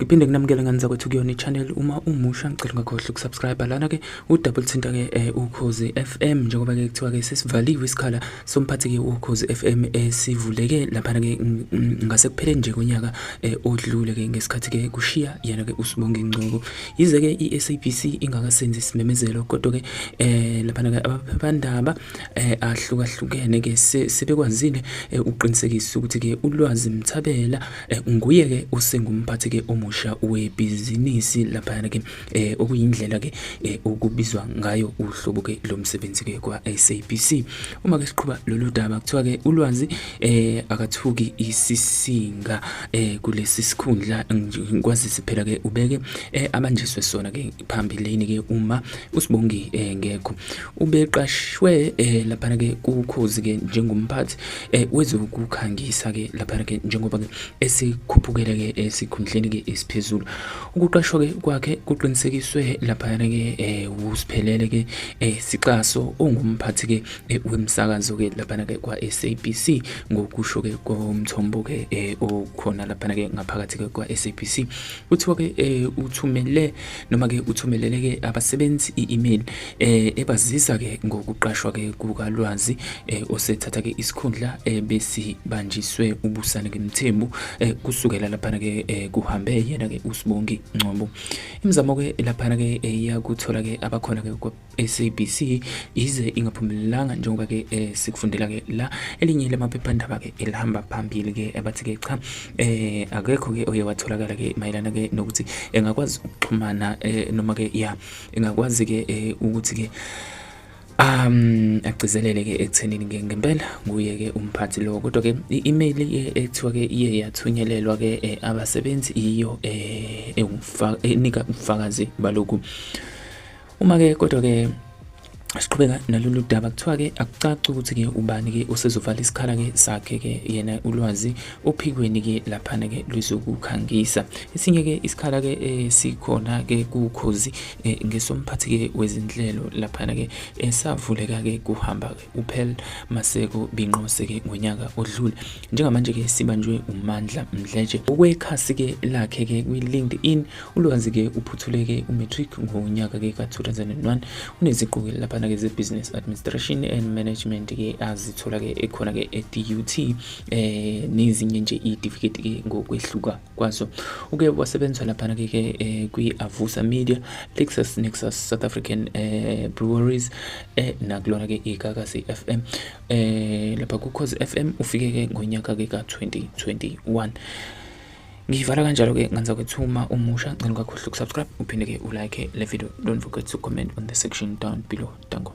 Ngiphinde nginamukele ngani zakwethu kuyona i-channel. Uma umusha ngicela ungakhohlwa ukusubscribe lana ke udouble thinta ke Ukhozi FM njengoba ke kuthiwa ke sesivaliwe isikhala somphathi ke Ukhozi FM sivuleke lapha ke ngase kuphele nje konyaka odlule ke ngesikhathi ke kushiya yena ke uSibongi Ngcobo. Yize ke iSABC ingakasenzi isimemezelo kodwa ke lapha ke abaphephandaba ahlukahlukene ke sebekwazile uqinisekisa ukuthi ke uLwazi Mthabela nguye ke usengumphathi ke omusha webhizinisi lapha ke okuyindlela ke okubizwa ngayo uhlobo ke lomsebenzi ke kwa SABC. Uma ke siqhubha lolu daba kuthiwa ke uLwazi akathuki isisinga kulesi sikhundla ngikwazisi phela ke ubeke abanjiswe sona ke phambilini ke uma uSibongi ngekho ubeqashwe lapha ke kuKhozi ke njengomphathi wezokukhangisa ke lapha ke njengoba ke esikhuphukele ke esikhundleni ke esiphezulu. Ukuqashwa ke kwakhe kuqinisekiswe lapha ke usiphelele ke sixaso ongumphathi ke wemsakazo ke lapha ke kwa SABC ngokusho ke komthombo ke okhona lapha ke ngaphakathi ke kwa SABC. Kuthiwa ke uthumele noma ke uthumelele ke abasebenzi i-email ebazisa ke ngokuqashwa ke kukaLwazi osethatha ke isikhundla besibanjiswe ubusana ke Mthembu kusukela lapha ke kuhambe yena ke uSibongi Ngcobo. Imizamo ke lapha ke yakuthola ke abakhona ke kwa SABC ize ingaphumelelanga njengoba ke sikufundela ke la elinye lamaphephandaba ke elihamba phambili ke abathi ke cha akekho ke oye watholakala ke mayelana ke nokuthi engakwazi ukuxhumana noma ke engakwazi ke ukuthi ke agcizelele ke ekuthenini ke ngempela nguye ke umphathi lo. Kodwa ke i-email ethiwa ke iye yathunyelelwa ke abasebenzi iyo enika ubufakazi balokhu. Uma ke kodwa ke siqhubeka nalolu daba kuthiwa ke akucaci ukuthi ke ubani ke usezovala isikhala ke sakhe ke yena uLwazi ophikweni ke lapha ke lwezokukhangisa. Esinye ke isikhala ke sikhona ke kuKhozi ngesomphathi ke wezinhlelo lapha ke esavuleka ke kuhamba ke uPhel Maseko Binqose ke ngonyaka odlule. Njengamanje ke sibanjwe uMandla Mdletshe okwekhasi ke lakhe ke kwi-LinkedIn. uLwazi ke uphuthule ke umatric ngonyaka ke ka2001 uneziqu ke lapha ke ze-business administration and management ke azithola ke ekhona ke e-DUT nezinye nje i-certificate ke ngokwehluka kwazo. Uke wasebenza lapha ke kwi-Avusa Media, Lexus Nexus South African Breweries nakulona ke iGagasi FM lapha kuKhozi FM ufike ke ngonyaka ke ka2021. Ngivala kanjalo ke nganza kwethuma umusha ngicela ungakhohlwa ukusubscribe uphinde ke ulike le video. Don't forget to comment on the section down below. Danko.